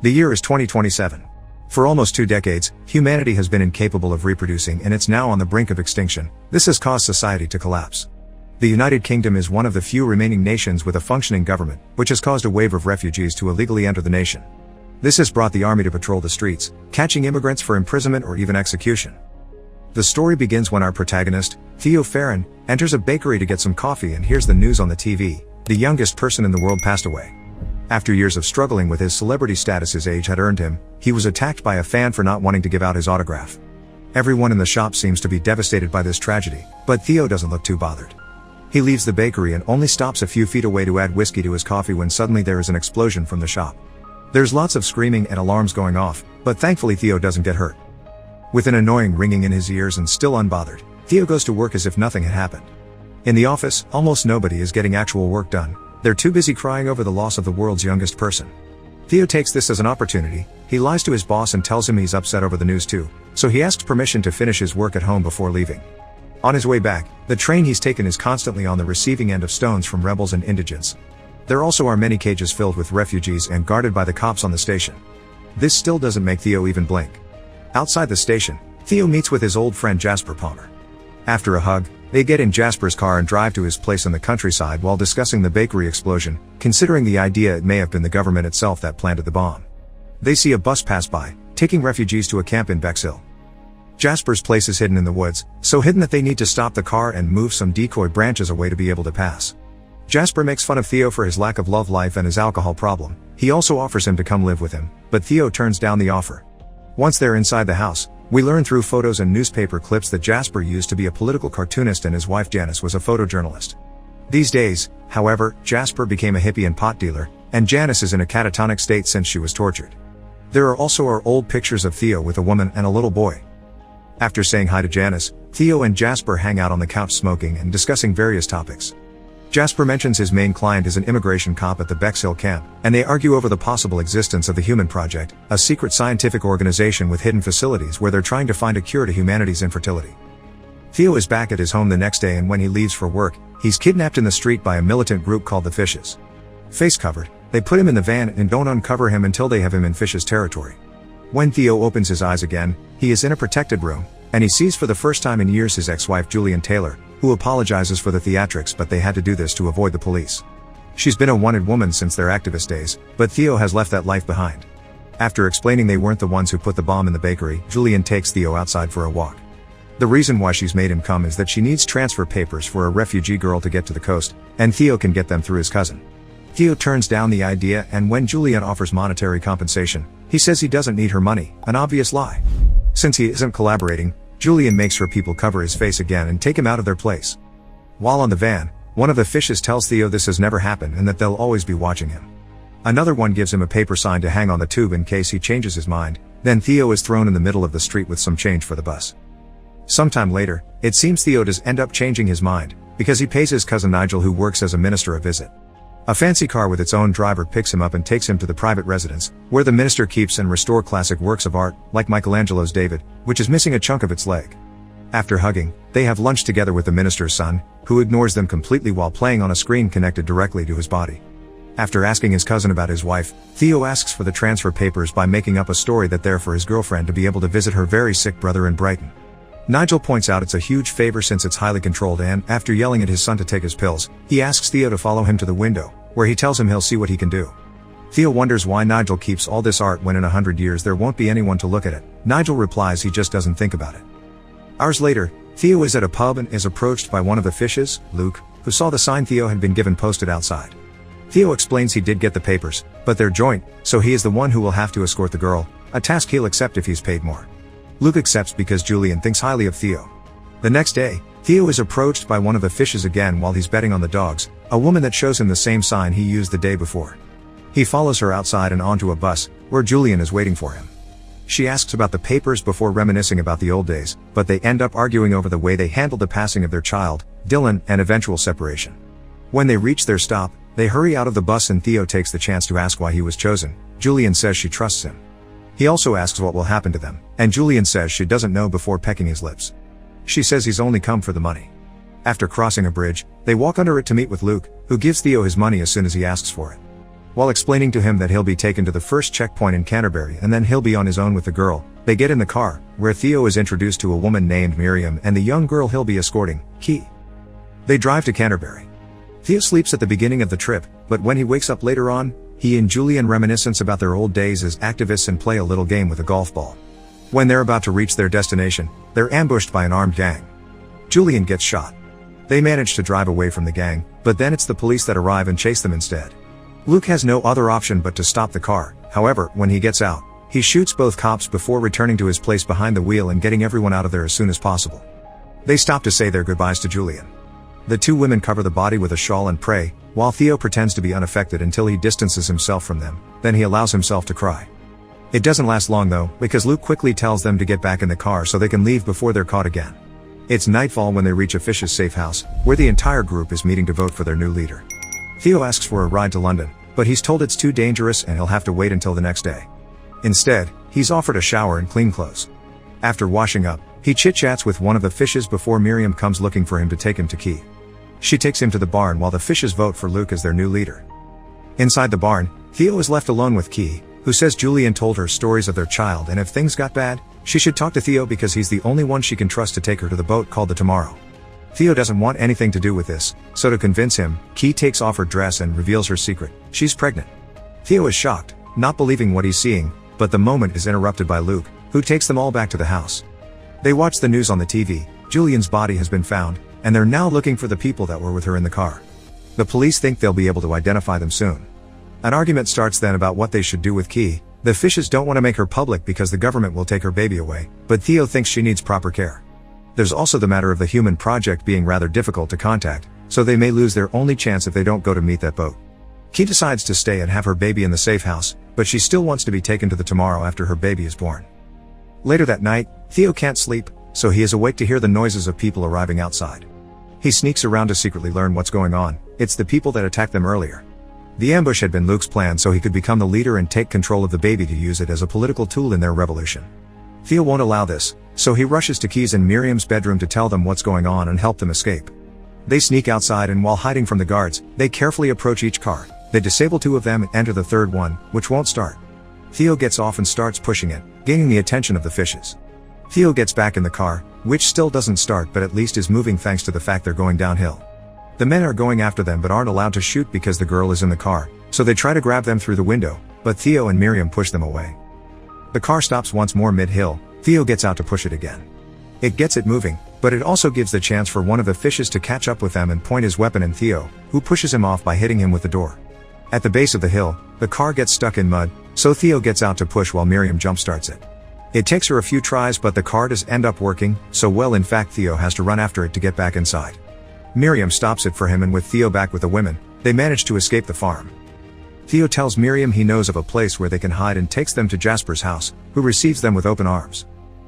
The year is 2027. For almost 2 decades, humanity has been incapable of reproducing and it's now on the brink of extinction. This has caused society to collapse. The United Kingdom is one of the few remaining nations with a functioning government, which has caused a wave of refugees to illegally enter the nation. This has brought the army to patrol the streets, catching immigrants for imprisonment or even execution. The story begins when our protagonist, Theo Farron, enters a bakery to get some coffee and hears the news on the TV. The youngest person in the world passed away. After years of struggling with his celebrity status his age had earned him, he was attacked by a fan for not wanting to give out his autograph. Everyone in the shop seems to be devastated by this tragedy, but Theo doesn't look too bothered. He leaves the bakery and only stops a few feet away to add whiskey to his coffee when suddenly there is an explosion from the shop. There's lots of screaming and alarms going off, but thankfully Theo doesn't get hurt. With an annoying ringing in his ears and still unbothered, Theo goes to work as if nothing had happened. In the office, almost nobody is getting actual work done. They're too busy crying over the loss of the world's youngest person. Theo takes this as an opportunity. He lies to his boss and tells him he's upset over the news too, so he asks permission to finish his work at home before leaving. On his way back, the train he's taken is constantly on the receiving end of stones from rebels and indigents. There also are many cages filled with refugees and guarded by the cops on the station. This still doesn't make Theo even blink. Outside the station, Theo meets with his old friend Jasper Palmer. After a hug, they get in Jasper's car and drive to his place in the countryside while discussing the bakery explosion, considering the idea it may have been the government itself that planted the bomb. They see a bus pass by, taking refugees to a camp in Bexhill. Jasper's place is hidden in the woods, so hidden that they need to stop the car and move some decoy branches away to be able to pass. Jasper makes fun of Theo for his lack of love life and his alcohol problem. He also offers him to come live with him, but Theo turns down the offer. Once they're inside the house, we learn through photos and newspaper clips that Jasper used to be a political cartoonist and his wife Janice was a photojournalist. These days, however, Jasper became a hippie and pot dealer, and Janice is in a catatonic state since she was tortured. There are also our old pictures of Theo with a woman and a little boy. After saying hi to Janice, Theo and Jasper hang out on the couch smoking and discussing various topics. Jasper mentions his main client is an immigration cop at the Bexhill camp, and they argue over the possible existence of the Human Project, a secret scientific organization with hidden facilities where they're trying to find a cure to humanity's infertility. Theo is back at his home the next day, and when he leaves for work, he's kidnapped in the street by a militant group called the Fishes. Face covered, they put him in the van and don't uncover him until they have him in Fishes territory. When Theo opens his eyes again, he is in a protected room, and he sees for the first time in years his ex-wife Julian Taylor, who apologizes for the theatrics, but they had to do this to avoid the police. She's been a wanted woman since their activist days, but Theo has left that life behind. After explaining they weren't the ones who put the bomb in the bakery, Julian takes Theo outside for a walk. The reason why she's made him come is that she needs transfer papers for a refugee girl to get to the coast, and Theo can get them through his cousin. Theo turns down the idea, and when Julian offers monetary compensation, he says he doesn't need her money, an obvious lie. Since he isn't collaborating, Julian makes her people cover his face again and take him out of their place. While on the van, one of the Fishes tells Theo this has never happened and that they'll always be watching him. Another one gives him a paper sign to hang on the tube in case he changes his mind. Then Theo is thrown in the middle of the street with some change for the bus. Sometime later, it seems Theo does end up changing his mind, because he pays his cousin Nigel, who works as a minister, a visit. A fancy car with its own driver picks him up and takes him to the private residence, where the minister keeps and restores classic works of art, like Michelangelo's David, which is missing a chunk of its leg. After hugging, they have lunch together with the minister's son, who ignores them completely while playing on a screen connected directly to his body. After asking his cousin about his wife, Theo asks for the transfer papers by making up a story that they're for his girlfriend to be able to visit her very sick brother in Brighton. Nigel points out it's a huge favor since it's highly controlled, and, after yelling at his son to take his pills, he asks Theo to follow him to the window, where he tells him he'll see what he can do. Theo wonders why Nigel keeps all this art when in 100 years there won't be anyone to look at it. Nigel replies he just doesn't think about it. Hours later, Theo is at a pub and is approached by one of the Fishes, Luke, who saw the sign Theo had been given posted outside. Theo explains he did get the papers, but they're joint, so he is the one who will have to escort the girl, a task he'll accept if he's paid more. Luke accepts because Julian thinks highly of Theo. The next day, Theo is approached by one of the Fishes again while he's betting on the dogs, a woman that shows him the same sign he used the day before. He follows her outside and onto a bus, where Julian is waiting for him. She asks about the papers before reminiscing about the old days, but they end up arguing over the way they handled the passing of their child, Dylan, and eventual separation. When they reach their stop, they hurry out of the bus and Theo takes the chance to ask why he was chosen. Julian says she trusts him. He also asks what will happen to them, and Julian says she doesn't know before pecking his lips. She says he's only come for the money. After crossing a bridge, they walk under it to meet with Luke, who gives Theo his money as soon as he asks for it. While explaining to him that he'll be taken to the first checkpoint in Canterbury and then he'll be on his own with the girl, they get in the car, where Theo is introduced to a woman named Miriam and the young girl he'll be escorting, Key. They drive to Canterbury. Theo sleeps at the beginning of the trip, but when he wakes up later on, he and Julian reminisce about their old days as activists and play a little game with a golf ball. When they're about to reach their destination, they're ambushed by an armed gang. Julian gets shot. They manage to drive away from the gang, but then it's the police that arrive and chase them instead. Luke has no other option but to stop the car. However, when he gets out, he shoots both cops before returning to his place behind the wheel and getting everyone out of there as soon as possible. They stop to say their goodbyes to Julian. The two women cover the body with a shawl and pray, while Theo pretends to be unaffected until he distances himself from them, then he allows himself to cry. It doesn't last long though, because Luke quickly tells them to get back in the car so they can leave before they're caught again. It's nightfall when they reach a Fish's safe house, where the entire group is meeting to vote for their new leader. Theo asks for a ride to London, but he's told it's too dangerous and he'll have to wait until the next day. Instead, he's offered a shower and clean clothes. After washing up, he chit-chats with one of the Fishes before Miriam comes looking for him to take him to Key. She takes him to the barn while the Fishes vote for Luke as their new leader. Inside the barn, Theo is left alone with Key, who says Julian told her stories of their child and if things got bad, she should talk to Theo because he's the only one she can trust to take her to the boat called the Tomorrow. Theo doesn't want anything to do with this, so to convince him, Key takes off her dress and reveals her secret. She's pregnant. Theo is shocked, not believing what he's seeing, but the moment is interrupted by Luke, who takes them all back to the house. They watch the news on the TV. Julian's body has been found, and they're now looking for the people that were with her in the car. The police think they'll be able to identify them soon. An argument starts then about what they should do with Key. The Fishes don't want to make her public because the government will take her baby away, but Theo thinks she needs proper care. There's also the matter of the human project being rather difficult to contact, so they may lose their only chance if they don't go to meet that boat. Key decides to stay and have her baby in the safe house, but she still wants to be taken to the Tomorrow after her baby is born. Later that night, Theo can't sleep, so he is awake to hear the noises of people arriving outside. He sneaks around to secretly learn what's going on. It's the people that attacked them earlier. The ambush had been Luke's plan so he could become the leader and take control of the baby to use it as a political tool in their revolution. Theo won't allow this, so he rushes to Key's and Miriam's bedroom to tell them what's going on and help them escape. They sneak outside and while hiding from the guards, they carefully approach each car. They disable two of them and enter the third one, which won't start. Theo gets off and starts pushing it, gaining the attention of the Fishes. Theo gets back in the car, which still doesn't start but at least is moving thanks to the fact they're going downhill. The men are going after them but aren't allowed to shoot because the girl is in the car, so they try to grab them through the window, but Theo and Miriam push them away. The car stops once more mid-hill. Theo gets out to push it again. It gets it moving, but it also gives the chance for one of the Fishes to catch up with them and point his weapon at Theo, who pushes him off by hitting him with the door. At the base of the hill, the car gets stuck in mud, so Theo gets out to push while Miriam jumpstarts it. It takes her a few tries but the car does end up working, so well in fact Theo has to run after it to get back inside. Miriam stops it for him and with Theo back with the women, they manage to escape the farm. Theo tells Miriam he knows of a place where they can hide and takes them to Jasper's house, who receives them with open arms.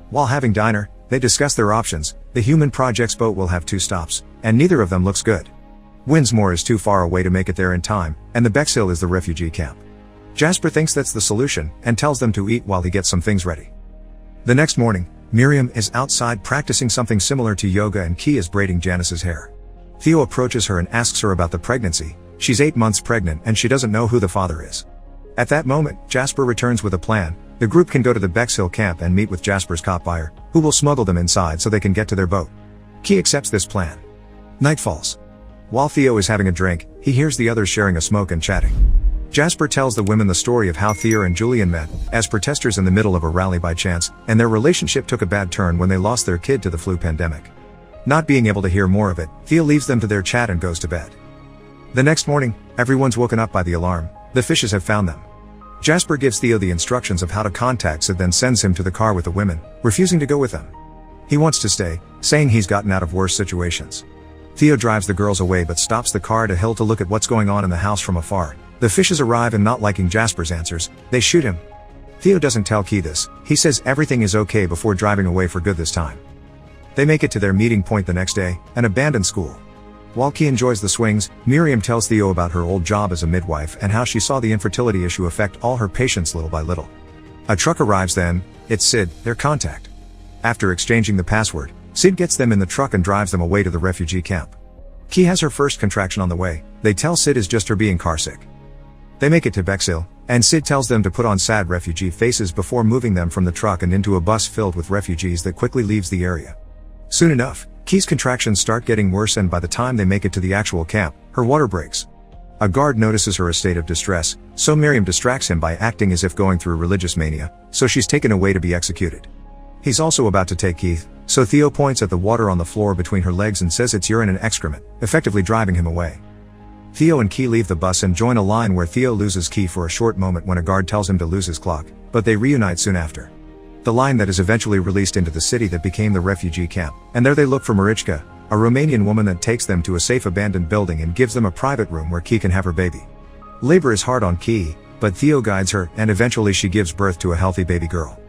While having dinner, they discuss their options. The Human Project's boat will have 2 stops, and neither of them looks good. Winsmore is too far away to make it there in time, and the Bexhill is the refugee camp. Jasper thinks that's the solution, and tells them to eat while he gets some things ready. The next morning, Miriam is outside practicing something similar to yoga and Key is braiding Janice's hair. Theo approaches her and asks her about the pregnancy. She's 8 months pregnant and she doesn't know who the father is. At that moment, Jasper returns with a plan. The group can go to the Bexhill camp and meet with Jasper's cop buyer, who will smuggle them inside so they can get to their boat. Key accepts this plan. Night falls. While Theo is having a drink, he hears the others sharing a smoke and chatting. Jasper tells the women the story of how Theo and Julian met, as protesters in the middle of a rally by chance, and their relationship took a bad turn when they lost their kid to the flu pandemic. Not being able to hear more of it, Theo leaves them to their chat and goes to bed. The next morning, everyone's woken up by the alarm. The Fishes have found them. Jasper gives Theo the instructions of how to contact Sid, then sends him to the car with the women, refusing to go with them. He wants to stay, saying he's gotten out of worse situations. Theo drives the girls away but stops the car at a hill to look at what's going on in the house from afar. The Fishes arrive and not liking Jasper's answers, they shoot him. Theo doesn't tell Key this. He says everything is okay before driving away for good this time. They make it to their meeting point the next day, an abandoned school. While Key enjoys the swings, Miriam tells Theo about her old job as a midwife and how she saw the infertility issue affect all her patients little by little. A truck arrives then. It's Sid, their contact. After exchanging the password, Sid gets them in the truck and drives them away to the refugee camp. Key has her first contraction on the way. They tell Sid it's just her being carsick. They make it to Bexhill, and Sid tells them to put on sad refugee faces before moving them from the truck and into a bus filled with refugees that quickly leaves the area. Soon enough, Key's contractions start getting worse, and by the time they make it to the actual camp, her water breaks. A guard notices her state of distress, so Miriam distracts him by acting as if going through religious mania, so she's taken away to be executed. He's also about to take Keith, so Theo points at the water on the floor between her legs and says it's urine and excrement, effectively driving him away. Theo and Key leave the bus and join a line where Theo loses Key for a short moment when a guard tells him to lose his clock, but they reunite soon after. The line that is eventually released into the city that became the refugee camp, and there they look for Marichka, a Romanian woman that takes them to a safe abandoned building and gives them a private room where Key can have her baby. Labor is hard on Key, but Theo guides her, and eventually she gives birth to a healthy baby girl.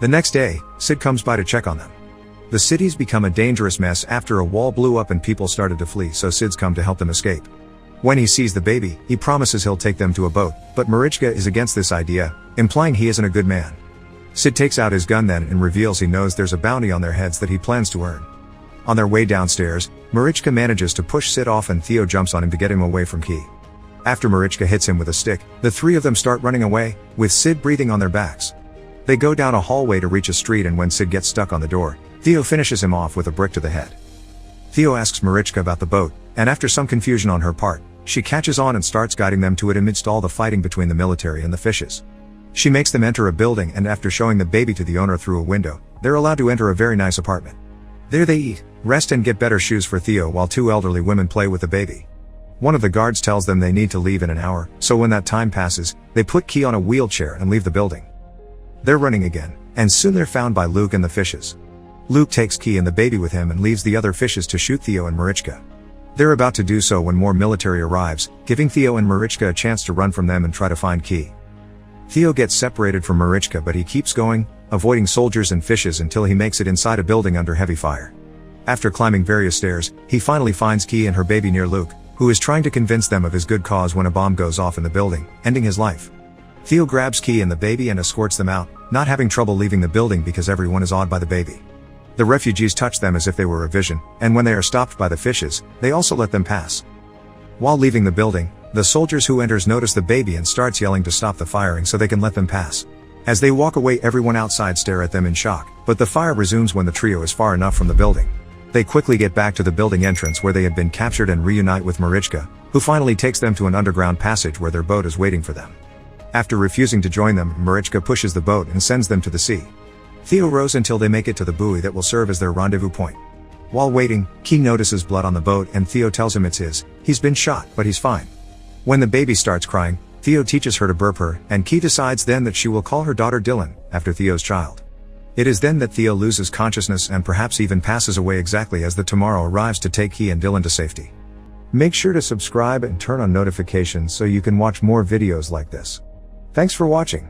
The next day, Sid comes by to check on them. The city's become a dangerous mess after a wall blew up and people started to flee, so Sid's come to help them escape. When he sees the baby, he promises he'll take them to a boat, but Marichka is against this idea, implying he isn't a good man. Sid takes out his gun then and reveals he knows there's a bounty on their heads that he plans to earn. On their way downstairs, Marichka manages to push Sid off and Theo jumps on him to get him away from Key. After Marichka hits him with a stick, the three of them start running away, with Sid breathing on their backs. They go down a hallway to reach a street, and when Sid gets stuck on the door, Theo finishes him off with a brick to the head. Theo asks Marichka about the boat, and after some confusion on her part, she catches on and starts guiding them to it amidst all the fighting between the military and the fishes. She makes them enter a building, and after showing the baby to the owner through a window, they're allowed to enter a very nice apartment. There they eat, rest and get better shoes for Theo while two elderly women play with the baby. One of the guards tells them they need to leave in an hour, so when that time passes, they put Key on a wheelchair and leave the building. They're running again, and soon they're found by Luke and the fishes. Luke takes Key and the baby with him and leaves the other fishes to shoot Theo and Marichka. They're about to do so when more military arrives, giving Theo and Marichka a chance to run from them and try to find Key. Theo gets separated from Marichka, but he keeps going, avoiding soldiers and fishes until he makes it inside a building under heavy fire. After climbing various stairs, he finally finds Key and her baby near Luke, who is trying to convince them of his good cause when a bomb goes off in the building, ending his life. Theo grabs Key and the baby and escorts them out, not having trouble leaving the building because everyone is awed by the baby. The refugees touch them as if they were a vision, and when they are stopped by the fishes, they also let them pass. While leaving the building, the soldiers who enters notice the baby and starts yelling to stop the firing so they can let them pass. As they walk away, everyone outside stare at them in shock, but the fire resumes when the trio is far enough from the building. They quickly get back to the building entrance where they had been captured and reunite with Marichka, who finally takes them to an underground passage where their boat is waiting for them. After refusing to join them, Marichka pushes the boat and sends them to the sea. Theo rows until they make it to the buoy that will serve as their rendezvous point. While waiting, Key notices blood on the boat and Theo tells him it's his. He's been shot, but he's fine. When the baby starts crying, Theo teaches her to burp her, and Key decides then that she will call her daughter Dylan, after Theo's child. It is then that Theo loses consciousness and perhaps even passes away exactly as the tomorrow arrives to take Key and Dylan to safety. Make sure to subscribe and turn on notifications so you can watch more videos like this. Thanks for watching.